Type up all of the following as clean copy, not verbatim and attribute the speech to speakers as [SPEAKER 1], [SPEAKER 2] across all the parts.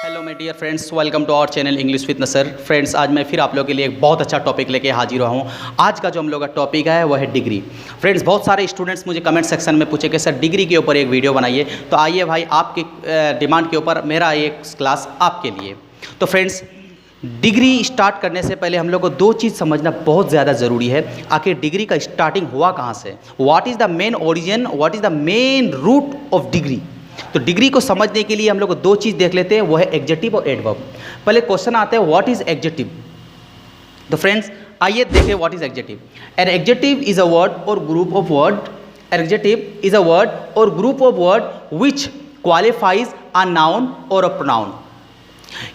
[SPEAKER 1] Hello my dear friends, welcome to our channel English with Nasar. Friends, आज मैं फिर आप लोगों के लिए एक बहुत अच्छा टॉपिक लेके हाजिर हुआ हूँ। आज का जो हम लोग का टॉपिक है वो है डिग्री। फ्रेंड्स, बहुत सारे स्टूडेंट्स मुझे कमेंट सेक्शन में पूछे कि सर डिग्री के ऊपर एक वीडियो बनाइए। तो आइए भाई, आपकी डिमांड के ऊपर मेरा एक क्लास आपके लिए। तो फ्रेंड्स, डिग्री स्टार्ट करने से पहले हम लोग को दो चीज़ समझना बहुत ज़्यादा ज़रूरी है। आखिर डिग्री का स्टार्टिंग हुआ कहाँ से, what is the main origin, what is the main root of degree. तो डिग्री को समझने के लिए हम लोग को दो चीज़ देख लेते हैं, वो है एडजेक्टिव और एडवर्ब। पहले क्वेश्चन आता है व्हाट इज एडजेक्टिव। तो फ्रेंड्स, आइए देखें what is adjective. An adjective is a word or group of word. Adjective is a word or group of word which qualifies a noun or a pronoun.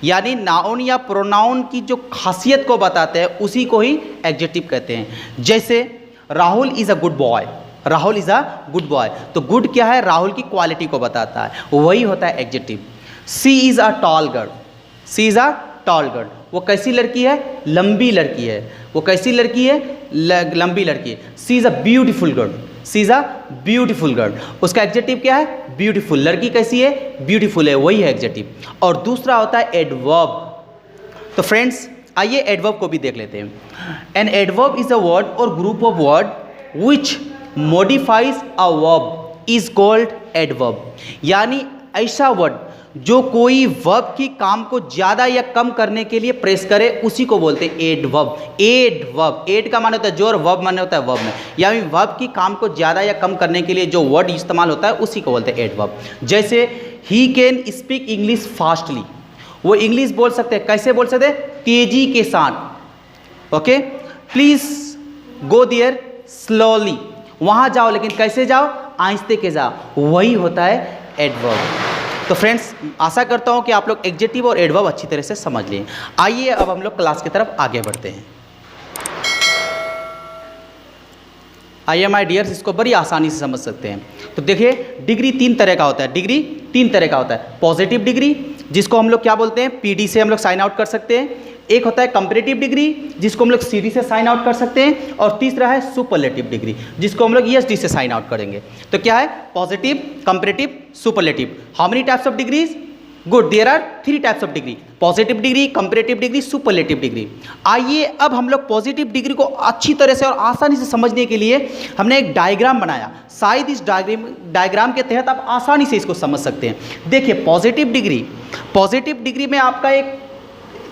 [SPEAKER 1] यानी noun या pronoun की जो खासियत को बताते हैं उसी को ही एडजेक्टिव कहते हैं। जैसे Rahul is a good boy, Rahul is a good boy. तो गुड क्या है, राहुल की क्वालिटी को बताता है, वही होता है adjective. She is a tall girl, she is a tall girl. वो कैसी लड़की है, लंबी लड़की है। वो कैसी लड़की है, लंबी लड़की है। She is a beautiful girl, she is a beautiful girl. उसका एडजेक्टिव क्या है, ब्यूटीफुल। लड़की कैसी है, ब्यूटीफुल है, वही है एडजेक्टिव। और दूसरा होता है एडवर्ब। तो फ्रेंड्स, आइए एडवर्ब को भी देख लेते हैं। An adverb is a word or group of word which modifies a verb is called adverb. यानी ऐसा वर्ड जो कोई वर्ब की काम को ज़्यादा या कम करने के लिए प्रेस करे उसी को बोलते हैं एडवर्ब। एडवर्ब, एड का माने होता है जोर, वर्ब माने होता है वर्ब में। यानी वर्ब की काम को ज़्यादा या कम करने के लिए जो वर्ड इस्तेमाल होता है उसी को बोलते हैं एडवर्ब। जैसे he can speak English fastly, वो इंग्लिश बोल सकते हैं। कैसे बोल सकते हैं, तेजी के साथ। Okay, please go there slowly, वहाँ जाओ लेकिन कैसे जाओ, आहिस्ते के जाओ, वही होता है एडवर्ब। तो फ्रेंड्स, आशा करता हूँ कि आप लोग एडजेक्टिव और एडवर्ब अच्छी तरह से समझ लिए। आइए अब हम लोग क्लास की तरफ आगे बढ़ते हैं। आइए माय डियर्स, इसको बड़ी आसानी से समझ सकते हैं। तो देखिए, डिग्री तीन तरह का होता है। डिग्री तीन तरह का होता है। पॉजिटिव डिग्री, जिसको हम लोग क्या बोलते हैं, पीडी से हम लोग साइन आउट कर सकते हैं। एक होता है कंपैरेटिव डिग्री, जिसको हम लोग सीडी से साइन आउट कर सकते हैं। और तीसरा है सुपरलेटिव डिग्री, जिसको हम लोग ईएसडी से साइन आउट करेंगे। तो क्या है, positive, comparative, superlative. How many types of degrees, good, there are 3 types of degree, positive degree, comparative degree, superlative degree. आइए अब हम लोग पॉजिटिव डिग्री को अच्छी तरह से और आसानी से समझने के लिए हमने एक डायग्राम बनाया। शायद इस डायग्राम के तहत आप आसानी से इसको समझ सकते हैं। देखिए, पॉजिटिव डिग्री में आपका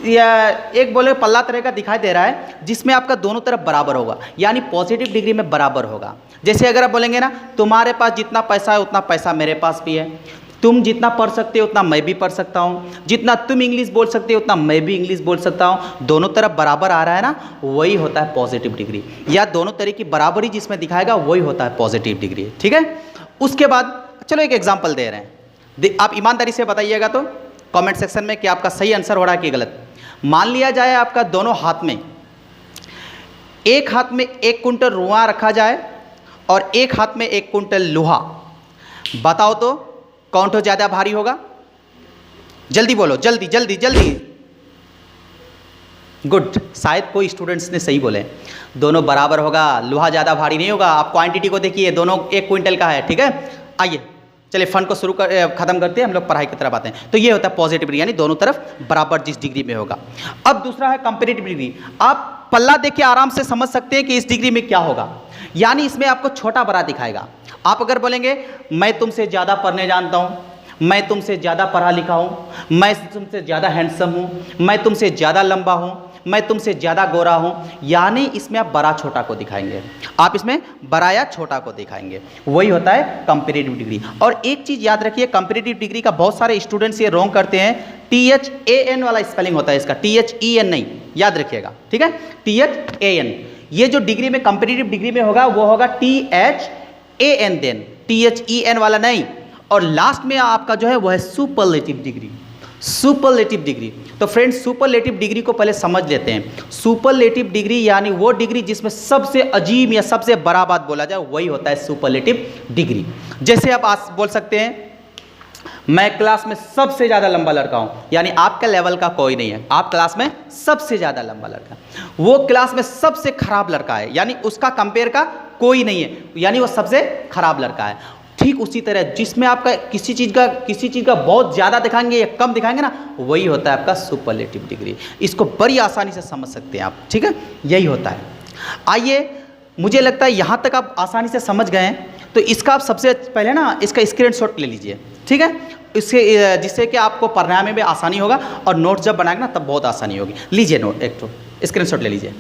[SPEAKER 1] एक बोले पल्ला तरह का दिखाई दे रहा है, जिसमें आपका दोनों तरफ बराबर होगा। यानी पॉजिटिव डिग्री में बराबर होगा। जैसे अगर आप बोलेंगे ना, तुम्हारे पास जितना पैसा है उतना पैसा मेरे पास भी है, तुम जितना पढ़ सकते हो उतना मैं भी पढ़ सकता हूँ, जितना तुम इंग्लिश बोल सकते हो उतना मैं भी इंग्लिश बोल सकता हूँ, दोनों तरफ बराबर आ रहा है ना, वही होता है पॉजिटिव डिग्री। या दोनों तरह की बराबरी जिसमें दिखाएगा वही होता है पॉजिटिव डिग्री। ठीक है, उसके बाद चलो एक एग्जाम्पल दे रहे हैं, आप ईमानदारी से बताइएगा तो कमेंट सेक्शन में कि आपका सही आंसर हो रहा है कि गलत। मान लिया जाए आपका दोनों हाथ में, एक हाथ में 1 कुंटल रुआ रखा जाए और एक हाथ में 1 कुंटल लोहा। बताओ तो कौन तो ज़्यादा भारी होगा, जल्दी बोलो, जल्दी जल्दी जल्दी। गुड, शायद कोई स्टूडेंट्स ने सही बोले, दोनों बराबर होगा, लोहा ज़्यादा भारी नहीं होगा। आप क्वांटिटी को देखिए, दोनों 1 क्विंटल का है। ठीक है, आइए चलिए फन को खत्म करते हैं, हम लोग पढ़ाई की तरफ आते हैं। तो ये होता है पॉजिटिव डिग्री, यानी दोनों तरफ बराबर जिस डिग्री में होगा। अब दूसरा है कंपैरेटिव डिग्री। आप पल्ला देख के आराम से समझ सकते हैं कि इस डिग्री में क्या होगा। यानी इसमें आपको छोटा बड़ा दिखाएगा। आप अगर बोलेंगे मैं तुमसे ज़्यादा पढ़ने जानता हूँ, मैं तुमसे ज़्यादा पढ़ा लिखा हूँ, मैं तुमसे ज़्यादा हैंडसम हूँ, मैं तुमसे ज़्यादा लंबा हूँ, मैं तुमसे ज़्यादा गोरा हूँ, यानी इसमें आप बड़ा छोटा को दिखाएंगे, आप इसमें बड़ा या छोटा को दिखाएंगे, वही होता है कंपैरेटिव डिग्री। और एक चीज़ याद रखिए, कंपैरेटिव डिग्री का बहुत सारे स्टूडेंट्स ये रॉन्ग करते हैं। THAN वाला स्पेलिंग होता है इसका, THEN नहीं, याद रखिएगा। ठीक है, THAN। ये जो डिग्री में कंपैरेटिव डिग्री में होगा वो होगा THAN देन, THEN वाला नहीं। और लास्ट में आपका जो है वो है सुपरलेटिव डिग्री, सुपरलेटिव डिग्री। तो फ्रेंड्स, सुपरलेटिव डिग्री को पहले समझ लेते हैं। सुपरलेटिव डिग्री यानी वो डिग्री जिसमें सबसे अजीब या सबसे बड़ा बात बोला जाए, वही होता है सुपरलेटिव डिग्री। जैसे आप आज बोल सकते हैं मैं क्लास में सबसे ज़्यादा लंबा लड़का हूँ, यानी आपका लेवल का कोई नहीं है, आप क्लास में सबसे ज़्यादा लंबा लड़का। वो क्लास में सबसे खराब लड़का है, यानी उसका कंपेयर का कोई नहीं है, यानी वो सबसे खराब लड़का है। ठीक उसी तरह जिसमें आपका किसी चीज़ का बहुत ज़्यादा दिखाएंगे या कम दिखाएंगे ना, वही होता है आपका सुपरलेटिव डिग्री। इसको बड़ी आसानी से समझ सकते हैं आप, ठीक है, यही होता है। आइए, मुझे लगता है यहाँ तक आप आसानी से समझ गए हैं, तो इसका आप सबसे पहले ना इसका स्क्रीनशॉट ले लीजिए, ठीक है, इससे जिससे कि आपको पढ़ने में भी आसानी होगा और नोट जब बनाएंगे ना तब बहुत आसानी होगी। लीजिए नोट, एक तो स्क्रीनशॉट ले लीजिए।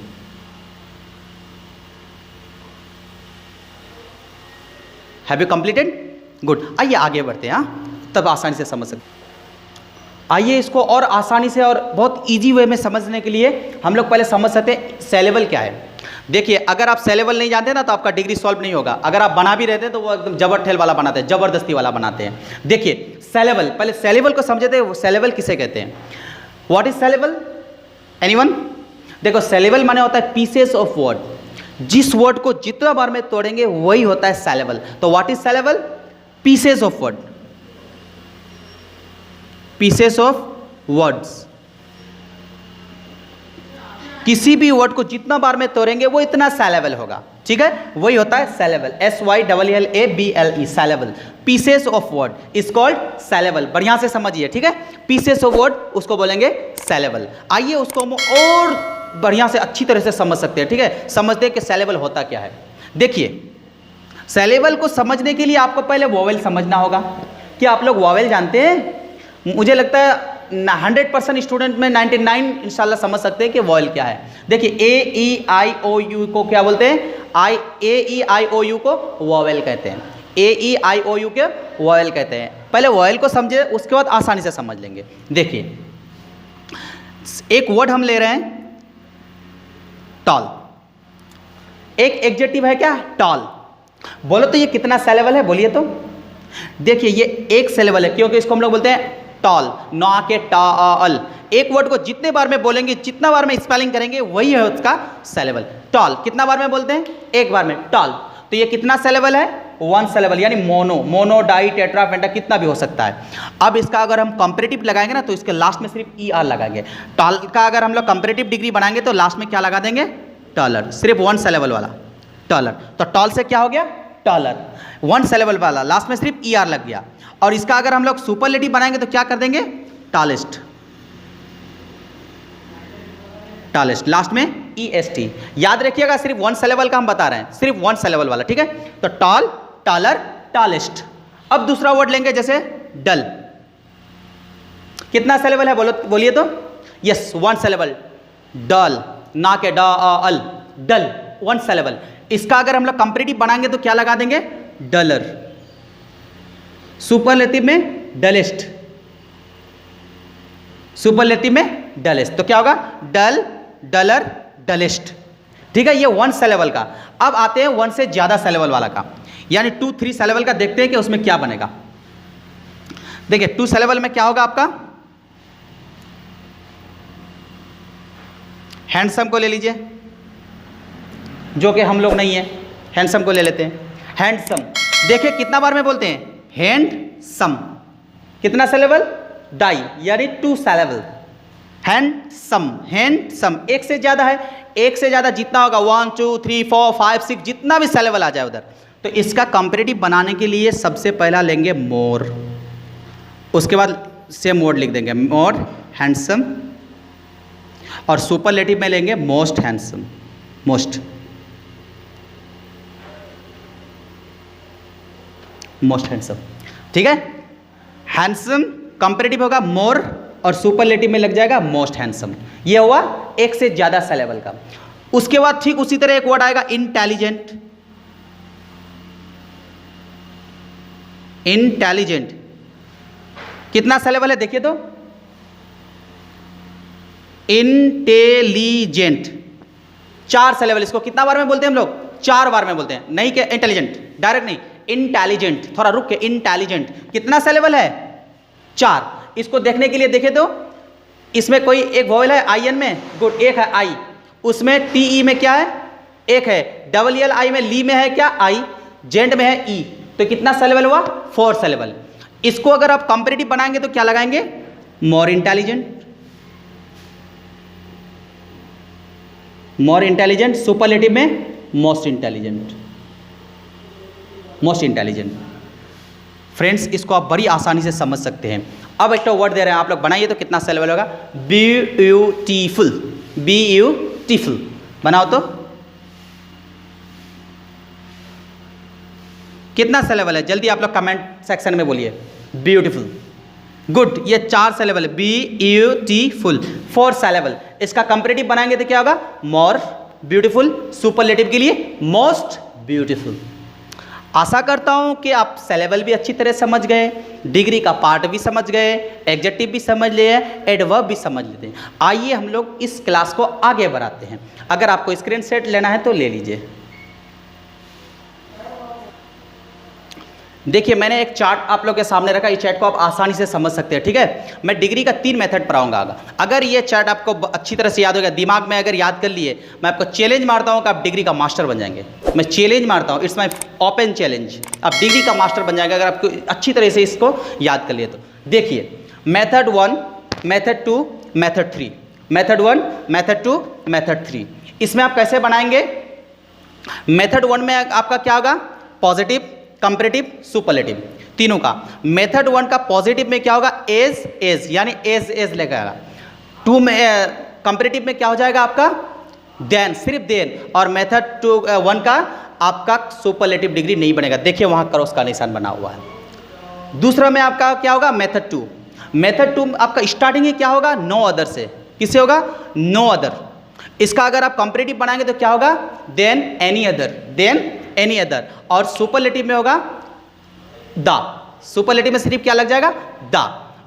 [SPEAKER 1] Have you completed? गुड। आइए आगे बढ़ते हैं, तब आसानी से समझ सकते। आइए इसको और आसानी से और बहुत इजी वे में समझने के लिए हम लोग पहले समझ सकते हैं सेलेबल क्या है। देखिए, अगर आप सेलेबल नहीं जानते ना तो आपका डिग्री सॉल्व नहीं होगा। अगर आप बना भी रहते हैं तो वो एकदम जबरठेल वाला बनाते हैं, जबरदस्ती वाला बनाते हैं। देखिए सेलेबल, पहले सेलेबल को समझते हैं, सेलेबल किसे कहते हैं? What is saleable? एनीवन? देखो, सेलेबल माने होता है पीसेस ऑफ वर्ड। जिस वर्ड को जितना बार में तोड़ेंगे वही होता है सेलेबल। तो what is saleable? Pieces of word, pieces of words. किसी भी वर्ड को जितना बार में तोड़ेंगे वो इतना सेलेबल होगा, ठीक है, वही होता है saleable. SYLLABLE, saleable. Pieces of word is called saleable. बढ़िया से समझिए, ठीक है, पीसेस ऑफ वर्ड उसको बोलेंगे सेलेबल। आइए उसको हम और बढ़िया से अच्छी तरह से समझ सकते हैं, ठीक है, समझते हैं कि सेलेबल होता क्या है। देखिए, सेलेबल को समझने के लिए आपको पहले वोवेल समझना होगा। क्या आप लोग वोवेल जानते हैं? मुझे लगता है 100% स्टूडेंट में 99 इंशाल्लाह समझ सकते हैं कि वॉयल क्या है। देखिए, AEIOU को क्या बोलते हैं? AEIOU को वॉवेल कहते हैं। AEIOU के वॉवेल कहते हैं। पहले वॉवेल को समझे, उसके बाद आसानी से समझ लेंगे। देखिए, एक वर्ड हम ले रहे हैं टॉल। एक एडजेक्टिव है क्या? टॉल। बोलो तो ये कितना सेलेबल है? बोलिए तो। देखिए, ये एक सेलेबल है क्योंकि इसको हम लोग बोलते हैं टॉल, ना के टाल। एक वर्ड को जितने बार में बोलेंगे, जितना बार में स्पेलिंग करेंगे, वही है उसका सेलेबल। टॉल कितना बार में बोलते हैं? एक बार में टॉल। तो ये कितना सेलेबल है? 1 सेलेबल, यानी मोनो, डाई, टेट्रा, पेंटा, कितना भी हो सकता है। अब इसका अगर हम कंपैरेटिव लगाएंगे ना तो इसके लास्ट में सिर्फ ER लगाएंगे। टॉल का अगर हम लोग कंपैरेटिव डिग्री बनाएंगे तो लास्ट में क्या लगा देंगे? टॉलर, सिर्फ 1 सेलेबल वाला टॉलर। तो टॉल से क्या हो गया? टॉलर। 1 सेलेबल वाला, लास्ट में सिर्फ ER लग गया। और इसका अगर हम लोग सुपरलेटिव बनाएंगे तो क्या कर देंगे? टॉलेस्ट, टॉलेस्ट, लास्ट में EST। याद रखिएगा, सिर्फ 1 सेलेबल का हम बता रहे हैं, सिर्फ 1 सेलेबल वाला, ठीक है। तो टॉल, टॉलर, टॉलेस्ट। अब दूसरा वर्ड लेंगे, जैसे डल। कितना सेलेबल है? बोलिए तो। यस, 1 सेलेबल, डल, ना के डल, डल, 1 सेलेबल। इसका अगर हम लोग कंपैरेटिव बनाएंगे तो क्या लगा देंगे? डलर। सुपरलेटिव में डलेस्ट, सुपरलेटिव में डलेस्ट। तो क्या होगा? डल, डलर, डलेस्ट, ठीक है। ये 1 सेलेबल का। अब आते हैं 1 से ज्यादा सेलेबल वाला का, यानी 2-3 सेलेबल का। देखते हैं कि उसमें क्या बनेगा। देखिए, 2 सेलेबल में क्या होगा आपका? हैंडसम को ले लीजिए, जो कि हम लोग नहीं है, हैंडसम को ले लेते हैं। हैंडसम, देखिए कितना बार में बोलते हैं? हैंडसम। कितना सेलेबल? डाई, यानी 2 सेलेबल। Handsome, handsome. एक से ज्यादा है, एक से ज्यादा जितना होगा 1 2 3 4 5 6 जितना भी सेलेबल आ जाए उधर। तो इसका कंपैरेटिव बनाने के लिए सबसे पहला लेंगे मोर, उसके बाद सेम वर्ड लिख देंगे मोर हैंडसम, और सुपरलेटिव में लेंगे most handsome, most, most handsome, ठीक है। हैंडसम कंपैरेटिव होगा मोर, और सुपरलेटिव में लग जाएगा मोस्ट हैंडसम। ये हुआ एक से ज्यादा सेलेबल का। उसके बाद ठीक उसी तरह एक वर्ड आएगा इंटेलिजेंट। इंटेलिजेंट कितना सेलेबल है? देखिए तो, इंटेलिजेंट 4 सेलेबल। इसको कितना बार में बोलते हैं हम लोग? 4 बार में बोलते हैं। नहीं कि इंटेलिजेंट डायरेक्ट नहीं, इंटेलिजेंट, थोड़ा रुक के। इंटेलिजेंट कितना सेलेबल है? 4। इसको देखने के लिए देखे तो, इसमें कोई एक वोवेल है IN में? गुड, एक है I। उसमें TE में क्या है? एक है। LLI में ली में है क्या? I। जेंट में है E। तो कितना सेलेबल हुआ? 4 सेलेबल। इसको अगर आप कंपैरेटिव बनाएंगे तो क्या लगाएंगे? More intelligent, more intelligent. Superlative में most intelligent, most intelligent. Friends इसको आप बड़ी आसानी से समझ सकते हैं। अब एक तो वर्ड दे रहे हैं, आप लोग बनाइए तो कितना सेलेबल होगा। ब्यूटीफुल, ब्यूटीफुल बनाओ तो कितना सेलेबल है, जल्दी आप लोग कमेंट सेक्शन में बोलिए। ब्यूटीफुल, गुड, ये 4 सेलेबल है। Beautiful 4 saleable. इसका कंपैरेटिव बनाएंगे तो क्या होगा, मोर ब्यूटीफुल। सुपरलेटिव के लिए मोस्ट ब्यूटीफुल। आशा करता हूं कि आप सेलेबल भी अच्छी तरह समझ गए, डिग्री का पार्ट भी समझ गए, एडजेक्टिव भी समझ लिए, एडवर्ब भी समझ लेते हैं। आइए हम लोग इस क्लास को आगे बढ़ाते हैं। अगर आपको स्क्रीन शॉट लेना है तो ले लीजिए। देखिए मैंने एक चार्ट आप लोग के सामने रखा, इस चार्ट को आप आसानी से समझ सकते हैं, ठीक है। मैं डिग्री का 3 मेथड पढ़ाऊंगा। अगर ये चार्ट आपको अच्छी तरह से याद हो गया, दिमाग में अगर याद कर लिए, मैं आपको चैलेंज मारता हूं कि आप डिग्री का मास्टर बन जाएंगे। मैं चैलेंज मारता हूं, इट्स माई ओपन चैलेंज, आप डिग्री का मास्टर बन जाएंगे अगर आपको अच्छी तरह से इसको याद कर लिए तो। देखिए method 1, method 2, method 3, method 1, method 2, method 3। इसमें आप कैसे बनाएंगे, मेथड 1 में आपका क्या होगा, पॉजिटिव, कंपैरेटिव, सुपरलेटिव, तीनों का। मेथड 1 का पॉजिटिव में क्या होगा, एज यानी एज लेकर आएगा। 2 में कंपैरेटिव में क्या हो जाएगा आपका, देन, सिर्फ देन। और मेथड 1 का आपका सुपरलेटिव डिग्री नहीं बनेगा। देखिए वहां क्रॉस का निशान बना हुआ है। दूसरा में आपका क्या होगा, मेथड 2। मेथड 2 आपका स्टार्टिंग ही क्या होगा, नो अदर से। किससे होगा, नो अदर। इसका अगर आप कंपैरेटिव बनाएंगे तो क्या होगा, than any other, than any other. और सुपरलेटिव में होगा द। सुपरलेटिव में सिर्फ क्या लग जाएगा, द।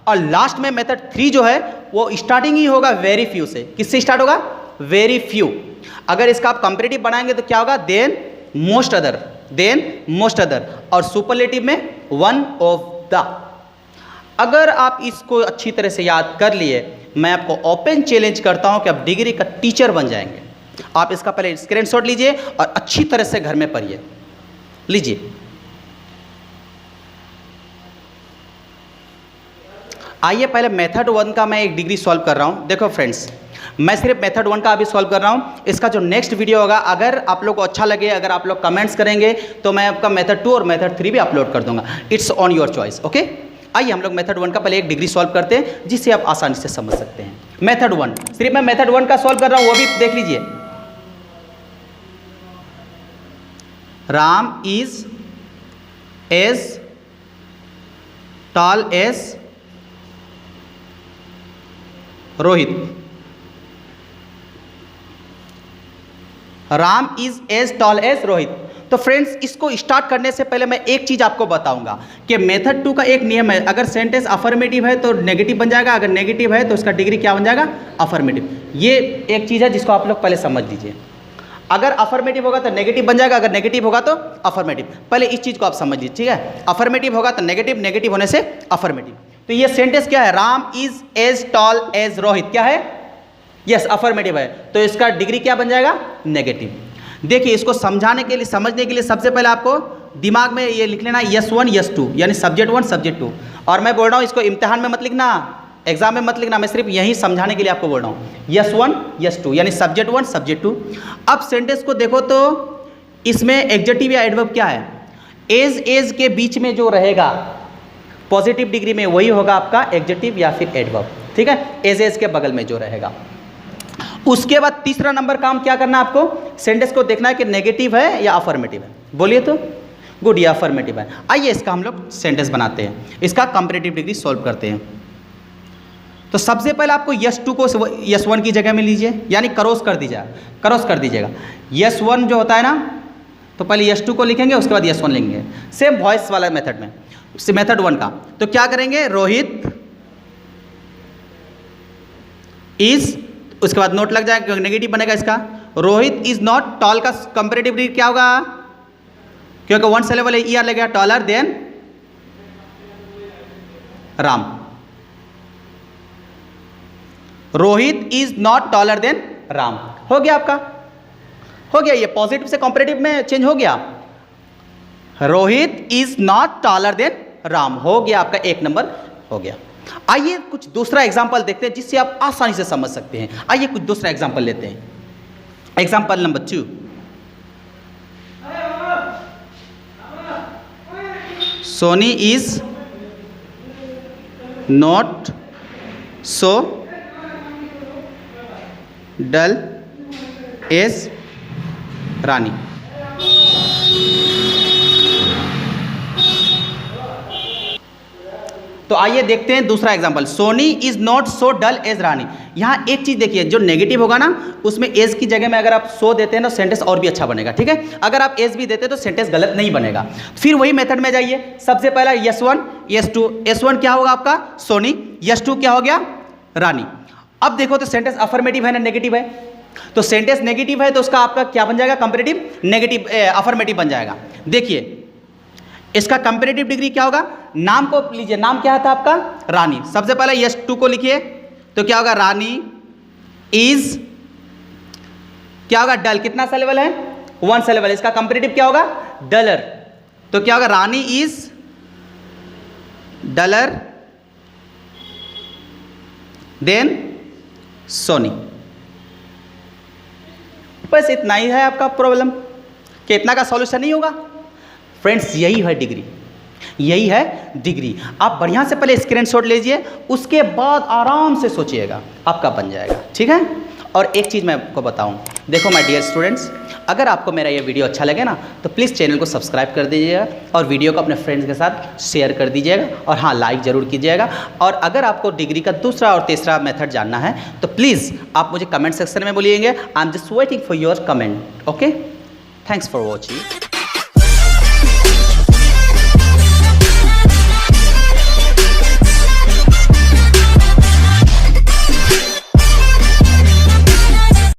[SPEAKER 1] और लास्ट में मेथड 3 जो है वो स्टार्टिंग ही होगा वेरी फ्यू से। किससे स्टार्ट होगा, वेरी फ्यू। अगर इसका आप कंपैरेटिव बनाएंगे तो क्या होगा, than most other, than most other. और सुपरलेटिव में वन ऑफ द। अगर आप इसको अच्छी तरह से याद कर लिए, मैं आपको ओपन चैलेंज करता हूं कि आप डिग्री का टीचर बन जाएंगे। आप इसका पहले स्क्रीनशॉट लीजिए और अच्छी तरह से घर में पढ़िए। लीजिए, आइए पहले मेथड 1 का मैं एक डिग्री सॉल्व कर रहा हूं। देखो फ्रेंड्स, मैं सिर्फ मेथड 1 का अभी सॉल्व कर रहा हूं। इसका जो नेक्स्ट वीडियो होगा, अगर आप लोग को अच्छा लगे, अगर आप लोग कमेंट्स करेंगे तो मैं आपका मेथड 2 और मेथड 3 भी अपलोड कर दूंगा। It's on your choice, okay. आइए हम लोग मेथड 1 का पहले एक डिग्री सॉल्व करते हैं जिससे आप आसानी से समझ सकते हैं। मेथड 1, सिर्फ मैं मेथड 1 का सॉल्व कर रहा हूं, वो भी देख लीजिए। Ram is as tall as Rohit. Ram is as tall as Rohit. तो फ्रेंड्स, इसको स्टार्ट करने से पहले मैं एक चीज आपको बताऊंगा कि मेथड 2 का एक नियम है, अगर सेंटेंस अफर्मेटिव है तो नेगेटिव बन जाएगा, अगर नेगेटिव है तो उसका डिग्री क्या बन जाएगा, अफर्मेटिव। ये एक चीज है जिसको आप लोग पहले समझ लीजिए। अगर अफर्मेटिव होगा तो नेगेटिव बन जाएगा, अगर नेगेटिव होगा तो अफर्मेटिव। पहले इस चीज को आप समझ लीजिए, ठीक है। अफर्मेटिव होगा तो नेगेटिव, नेगेटिव होने से अफर्मेटिव। तो ये सेंटेंस क्या है, Ram is as tall as Rohit, क्या है, यस अफर्मेटिव है। तो इसका डिग्री क्या बन जाएगा, नेगेटिव। देखिए इसको समझाने के लिए, समझने के लिए सबसे पहले आपको दिमाग में ये लिख लेना यस 1 यस 2, यानी सब्जेक्ट 1 सब्जेक्ट 2। और मैं बोल रहा हूँ इसको इम्तिहान में मत लिखना, एग्जाम में मत लिखना, मैं सिर्फ यही समझाने के लिए आपको बोल रहा हूँ। यस 1 यस 2 यानी सब्जेक्ट 1 सब्जेक्ट 2। अब सेंटेंस को देखो तो इसमें एडजेक्टिव या एडवर्ब क्या है, एज के बीच में जो रहेगा पॉजिटिव डिग्री में वही होगा आपका एडजेक्टिव या फिर एडवर्ब, ठीक है। एज के बगल में जो रहेगा। उसके बाद तीसरा नंबर काम क्या करना है आपको, सेंटेंस को देखना है कि नेगेटिव है या अफर्मेटिव है। बोलिए तो, गुड, ये अफर्मेटिव है। आइए इसका हम लोग सेंटेंस बनाते हैं, इसका कंपैरेटिव डिग्री सॉल्व करते हैं। तो सबसे पहले आपको यस 2 को यस 1 की जगह में लीजिए, यानी क्रॉस कर दीजिएगा। यस 1 जो होता है ना, तो पहले यस 2 को लिखेंगे, उसके बाद यस 1 लिखेंगे, सेम वॉइस वाला मेथड में, मेथड 1 का। तो क्या करेंगे, रोहित इज, उसके बाद नोट लग जाएगा, नेगेटिव बनेगा इसका। रोहित इज नॉट टॉल का कंपैरेटिव डिग्री क्या होगा, क्योंकि 1 सिलेबल है, ईआर लगेगा, taller than Ram. Rohit is not taller than Ram, हो गया आपका, हो गया। ये पॉजिटिव से कंपैरेटिव में चेंज हो गया। Rohit is not taller than Ram, हो गया आपका, 1 नंबर हो गया। आइए कुछ दूसरा एग्जांपल देखते हैं जिससे आप आसानी से समझ सकते हैं। आइए कुछ दूसरा एग्जांपल लेते हैं। Example number 2, Soni is not so dull as Rani. तो आइए देखते हैं दूसरा example, Soni is not so dull as Rani. यहाँ एक चीज देखिए, जो नेगेटिव होगा ना उसमें एज की जगह में अगर आप सो देते हैं ना सेंटेंस और भी अच्छा बनेगा, ठीक है। अगर आप एज भी देते हैं तो सेंटेंस गलत नहीं बनेगा। फिर वही मेथड में जाइए, सबसे पहला S1 S2, S1 क्या होगा आपका सोनी, S2 क्या हो गया रानी। अब देखो तो सेंटेंस अफर्मेटिव है ना नेगेटिव है, तो सेंटेंस नेगेटिव है तो उसका आपका क्या बन जाएगा, कंपैरेटिव नेगेटिव अफर्मेटिव बन जाएगा। देखिए इसका कंपैरेटिव डिग्री क्या होगा, नाम को लीजिए, नाम क्या था आपका रानी। सबसे पहले S2 को लिखिए तो क्या होगा, रानी इज क्या होगा डल, कितना सिलेबल है 1 सिलेबल। इसका कंपैरेटिव क्या होगा डलर, तो क्या होगा रानी इज डलर देन सोनी। बस इतना ही है आपका प्रॉब्लम, कि इतना का सॉल्यूशन नहीं होगा। फ्रेंड्स यही है डिग्री, यही है डिग्री। आप बढ़िया से पहले स्क्रीनशॉट लीजिए, उसके बाद आराम से सोचिएगा, आपका बन जाएगा, ठीक है। और एक चीज़ मैं आपको बताऊं, देखो माय डियर स्टूडेंट्स, अगर आपको मेरा ये वीडियो अच्छा लगे ना तो प्लीज़ चैनल को सब्सक्राइब कर दीजिएगा और वीडियो को अपने फ्रेंड्स के साथ शेयर कर दीजिएगा, और हाँ लाइक ज़रूर कीजिएगा। और अगर आपको डिग्री का दूसरा और तीसरा मेथड जानना है तो प्लीज़ आप मुझे कमेंट सेक्शन में बोलिएगा। I am just waiting for your comment. Okay, thanks for watching.